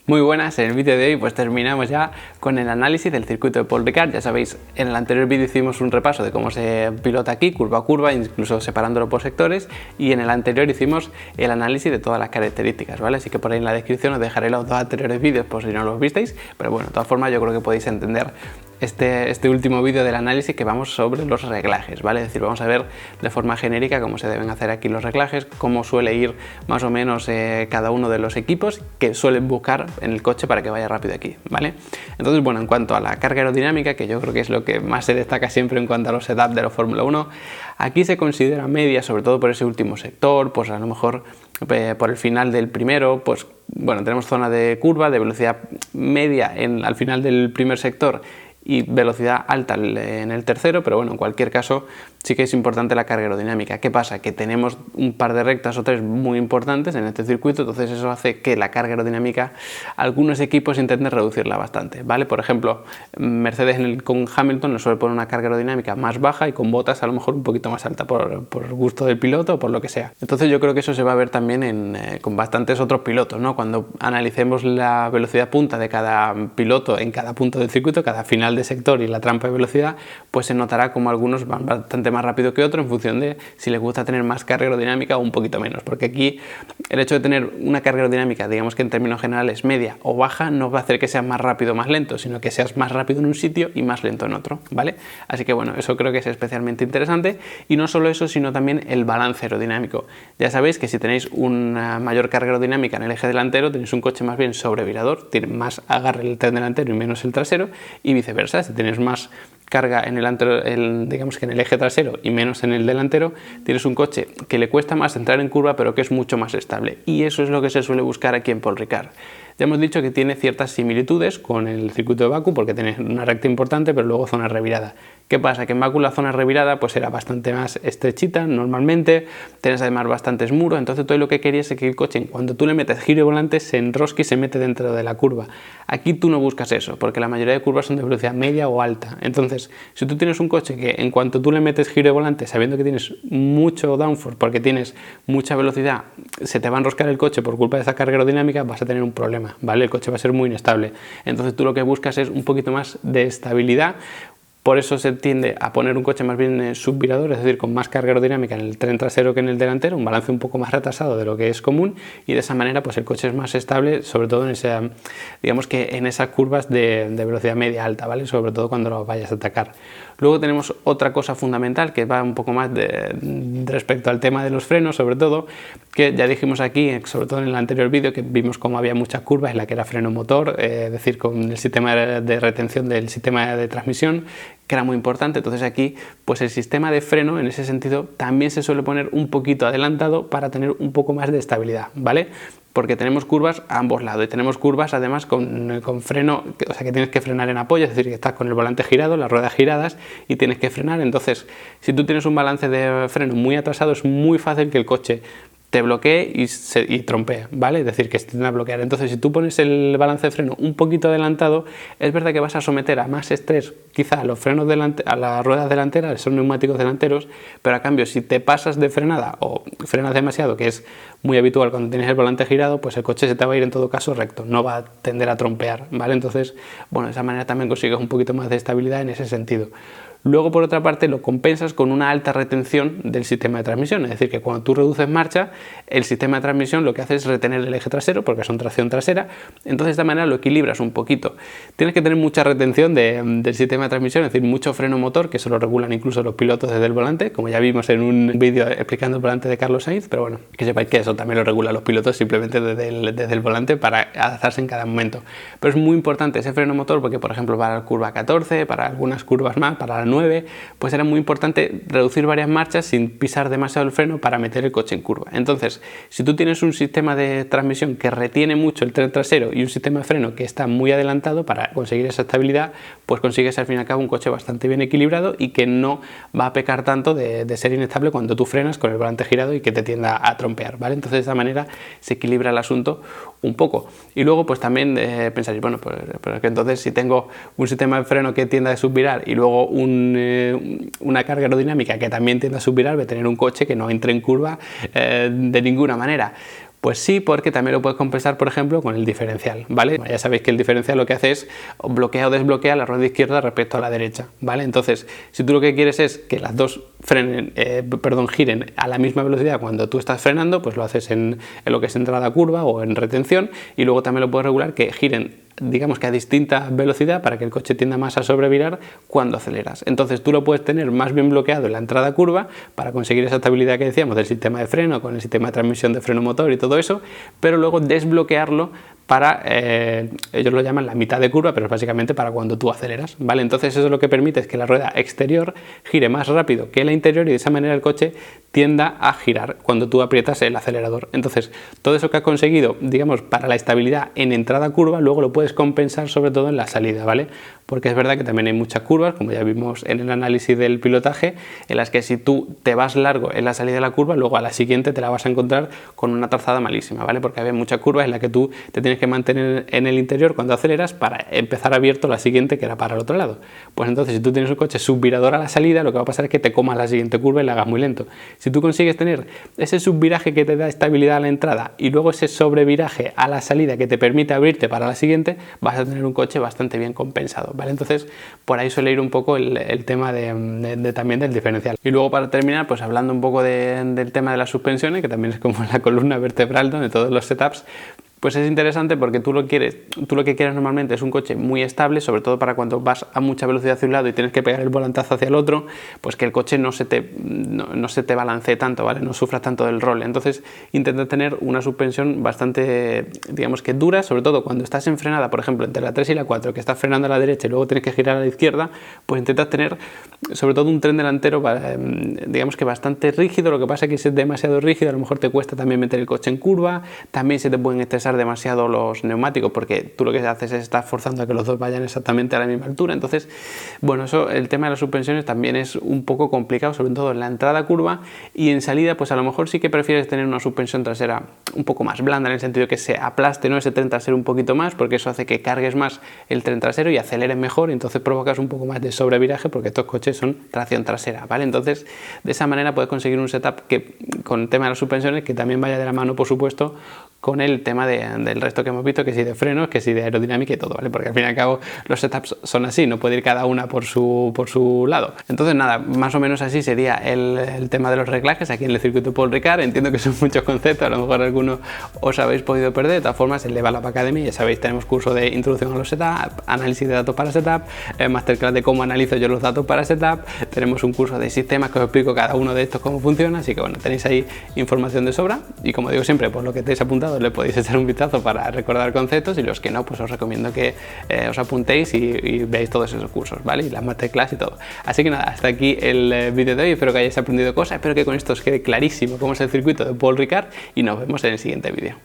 Muy buenas, en el vídeo de hoy pues terminamos ya con el análisis del circuito de Paul Ricard. Ya sabéis, en el anterior vídeo hicimos un repaso de cómo se pilota aquí, curva a curva, incluso separándolo por sectores, y en el anterior hicimos el análisis de todas las características, ¿vale? Así que por ahí en la descripción os dejaré los dos anteriores vídeos por si no los visteis, pero bueno, de todas formas yo creo que podéis entender este último vídeo del análisis, que vamos sobre los reglajes, ¿vale? Es decir, vamos a ver de forma genérica cómo se deben hacer aquí los reglajes, cómo suele ir más o menos cada uno de los equipos que suelen buscar en el coche para que vaya rápido aquí, ¿vale? Entonces, bueno, en cuanto a la carga aerodinámica, que yo creo que es lo que más se destaca siempre en cuanto a los setups de los Fórmula 1, aquí se considera media, sobre todo por ese último sector, pues a lo mejor por el final del primero, pues bueno, tenemos zona de curva, de velocidad media al final del primer sector y velocidad alta en el tercero, pero bueno, en cualquier caso sí que es importante la carga aerodinámica. ¿Qué pasa? Que tenemos un par de rectas o tres muy importantes en este circuito, entonces eso hace que la carga aerodinámica, algunos equipos intenten reducirla bastante, ¿vale? Por ejemplo, Mercedes con Hamilton le suele poner una carga aerodinámica más baja y con Bottas a lo mejor un poquito más alta por gusto del piloto o por lo que sea. Entonces yo creo que eso se va a ver también con bastantes otros pilotos, ¿no? Cuando analicemos la velocidad punta de cada piloto en cada punto del circuito, cada final de sector y la trampa de velocidad, pues se notará como algunos van bastante más rápido que otros en función de si les gusta tener más carga aerodinámica o un poquito menos, porque aquí el hecho de tener una carga aerodinámica, digamos que en términos generales media o baja, no va a hacer que seas más rápido o más lento, sino que seas más rápido en un sitio y más lento en otro, ¿vale? Así que bueno, eso creo que es especialmente interesante, y no solo eso, sino también el balance aerodinámico. Ya sabéis que si tenéis una mayor carga aerodinámica en el eje delantero, tenéis un coche más bien sobrevirador, tiene más agarre el tren delantero y menos el trasero, y viceversa. Si tienes más carga digamos que en el eje trasero y menos en el delantero, tienes un coche que le cuesta más entrar en curva, pero que es mucho más estable, y eso es lo que se suele buscar aquí en Paul Ricard. Ya hemos dicho que tiene ciertas similitudes con el circuito de Bakú, porque tiene una recta importante pero luego zona revirada. ¿Qué pasa? Que en Bakú la zona revirada pues era bastante más estrechita normalmente, tienes además bastantes muros, entonces todo lo que querías es que el coche, cuando tú le metes giro y volante, se enrosque y se mete dentro de la curva. Aquí tú no buscas eso, porque la mayoría de curvas son de velocidad media o alta. Entonces, si tú tienes un coche que en cuanto tú le metes giro y volante, sabiendo que tienes mucho downforce porque tienes mucha velocidad, se te va a enroscar el coche por culpa de esa carga aerodinámica, vas a tener un problema, ¿vale? El coche va a ser muy inestable. Entonces tú lo que buscas es un poquito más de estabilidad. Por eso se tiende a poner un coche más bien subvirador, es decir, con más carga aerodinámica en el tren trasero que en el delantero, un balance un poco más retrasado de lo que es común, y de esa manera pues el coche es más estable, sobre todo digamos que en esas curvas de velocidad media alta, ¿vale? Sobre todo cuando lo vayas a atacar. Luego tenemos otra cosa fundamental que va un poco más respecto al tema de los frenos, sobre todo, que ya dijimos aquí, sobre todo en el anterior vídeo, que vimos cómo había muchas curvas en la que era freno motor, es decir, con el sistema de retención del sistema de transmisión, que era muy importante. Entonces aquí pues el sistema de freno en ese sentido también se suele poner un poquito adelantado para tener un poco más de estabilidad, ¿vale? Porque tenemos curvas a ambos lados y tenemos curvas además con freno, o sea que tienes que frenar en apoyo, es decir, que estás con el volante girado, las ruedas giradas y tienes que frenar. Entonces, si tú tienes un balance de freno muy atrasado, es muy fácil que el coche te bloquee y trompee, ¿vale? Es decir, que se tiende a bloquear. Entonces, si tú pones el balance de freno un poquito adelantado, es verdad que vas a someter a más estrés quizá a los frenos a las ruedas delanteras, esos neumáticos delanteros, pero a cambio, si te pasas de frenada o frenas demasiado, que es muy habitual cuando tienes el volante girado, pues el coche se te va a ir en todo caso recto, no va a tender a trompear, ¿vale? Entonces, bueno, de esa manera también consigues un poquito más de estabilidad en ese sentido. Luego, por otra parte, lo compensas con una alta retención del sistema de transmisión, es decir, que cuando tú reduces marcha, el sistema de transmisión lo que hace es retener el eje trasero, porque son tracción trasera, entonces de esta manera lo equilibras un poquito. Tienes que tener mucha retención del sistema de transmisión, es decir, mucho freno motor, que eso lo regulan incluso los pilotos desde el volante, como ya vimos en un vídeo explicando el volante de Carlos Sainz, pero bueno, que sepáis que eso también lo regulan los pilotos simplemente desde el volante para adaptarse en cada momento. Pero es muy importante ese freno motor porque, por ejemplo, para la curva 14, para algunas curvas más, para la 9, pues era muy importante reducir varias marchas sin pisar demasiado el freno para meter el coche en curva. Entonces, si tú tienes un sistema de transmisión que retiene mucho el tren trasero y un sistema de freno que está muy adelantado para conseguir esa estabilidad, pues consigues al fin y al cabo un coche bastante bien equilibrado y que no va a pecar tanto de ser inestable cuando tú frenas con el volante girado y que te tienda a trompear, ¿vale? Entonces de esa manera se equilibra el asunto un poco. Y luego pues también pensáis, bueno, pues es que entonces si tengo un sistema de freno que tienda a subvirar y luego una carga aerodinámica que también tienda a subvirar, voy a tener un coche que no entre en curva de ninguna manera. Pues sí, porque también lo puedes compensar, por ejemplo, con el diferencial, ¿vale? Ya sabéis que el diferencial lo que hace es bloquea o desbloquea la rueda izquierda respecto a la derecha, ¿vale? Entonces, si tú lo que quieres es que las dos giren a la misma velocidad cuando tú estás frenando, pues lo haces en lo que es entrada a curva o en retención, y luego también lo puedes regular que giren, digamos que a distinta velocidad, para que el coche tienda más a sobrevirar cuando aceleras. Entonces tú lo puedes tener más bien bloqueado en la entrada a curva para conseguir esa estabilidad que decíamos del sistema de freno, con el sistema de transmisión de freno motor y todo eso, pero luego desbloquearlo para, ellos lo llaman la mitad de curva, pero es básicamente para cuando tú aceleras, ¿vale? Entonces eso es lo que permite es que la rueda exterior gire más rápido que la interior, y de esa manera el coche tienda a girar cuando tú aprietas el acelerador. Entonces todo eso que has conseguido, digamos, para la estabilidad en entrada a curva, luego lo puedes compensar sobre todo en la salida, ¿vale? Porque es verdad que también hay muchas curvas, como ya vimos en el análisis del pilotaje, en las que si tú te vas largo en la salida de la curva, luego a la siguiente te la vas a encontrar con una trazada malísima, ¿vale? Porque hay muchas curvas en las que tú te tienes que mantener en el interior cuando aceleras para empezar abierto la siguiente, que era para el otro lado. Pues entonces, si tú tienes un coche subvirador a la salida, lo que va a pasar es que te comas la siguiente curva y la hagas muy lento. Si tú consigues tener ese subviraje que te da estabilidad a la entrada y luego ese sobreviraje a la salida que te permite abrirte para la siguiente, vas a tener un coche bastante bien compensado, ¿vale? Entonces, por ahí suele ir un poco el tema también del diferencial. Y luego, para terminar, pues hablando un poco del tema de las suspensiones, que también es como la columna vertebral, ¿no?, de todos los setups, pues es interesante porque tú lo que quieres normalmente es un coche muy estable, sobre todo para cuando vas a mucha velocidad hacia un lado y tienes que pegar el volantazo hacia el otro, pues que el coche no se te balancee tanto, ¿vale? No sufras tanto del rol. Entonces intenta tener una suspensión bastante, digamos que dura, sobre todo cuando estás en frenada, por ejemplo, entre la 3 y la 4, que estás frenando a la derecha y luego tienes que girar a la izquierda, pues intentas tener sobre todo un tren delantero, digamos que bastante rígido. Lo que pasa es que si es demasiado rígido, a lo mejor te cuesta también meter el coche en curva, también se te pueden estresar demasiado los neumáticos, porque tú lo que haces es estar forzando a que los dos vayan exactamente a la misma altura. Entonces, bueno, eso, el tema de las suspensiones también es un poco complicado, sobre todo en la entrada a curva, y en salida pues a lo mejor sí que prefieres tener una suspensión trasera un poco más blanda, en el sentido de que se aplaste, ¿no?, ese tren trasero un poquito más, porque eso hace que cargues más el tren trasero y aceleres mejor, y entonces provocas un poco más de sobreviraje, porque estos coches son tracción trasera, ¿vale? Entonces, de esa manera puedes conseguir un setup que, con el tema de las suspensiones, que también vaya de la mano, por supuesto, con el tema del resto que hemos visto, que si de frenos, que si de aerodinámica y todo, ¿vale? Porque al fin y al cabo los setups son así, no puede ir cada una por su lado. Entonces nada, más o menos así sería el tema de los reglajes aquí en el circuito Paul Ricard. Entiendo que son muchos conceptos, a lo mejor algunos os habéis podido perder. De todas formas, en Level Up Academy, ya sabéis, tenemos curso de introducción a los setups, análisis de datos para setup, masterclass de cómo analizo yo los datos para setup, tenemos un curso de sistemas que os explico cada uno de estos cómo funciona, así que bueno, tenéis ahí información de sobra, y como digo siempre, por lo que tenéis apuntado le podéis echar un vistazo para recordar conceptos, y los que no, pues os recomiendo que os apuntéis y veáis todos esos cursos, ¿vale? Y las masterclass y todo. Así que nada, hasta aquí el vídeo de hoy, espero que hayáis aprendido cosas, espero que con esto os quede clarísimo cómo es el circuito de Paul Ricard, y nos vemos en el siguiente vídeo.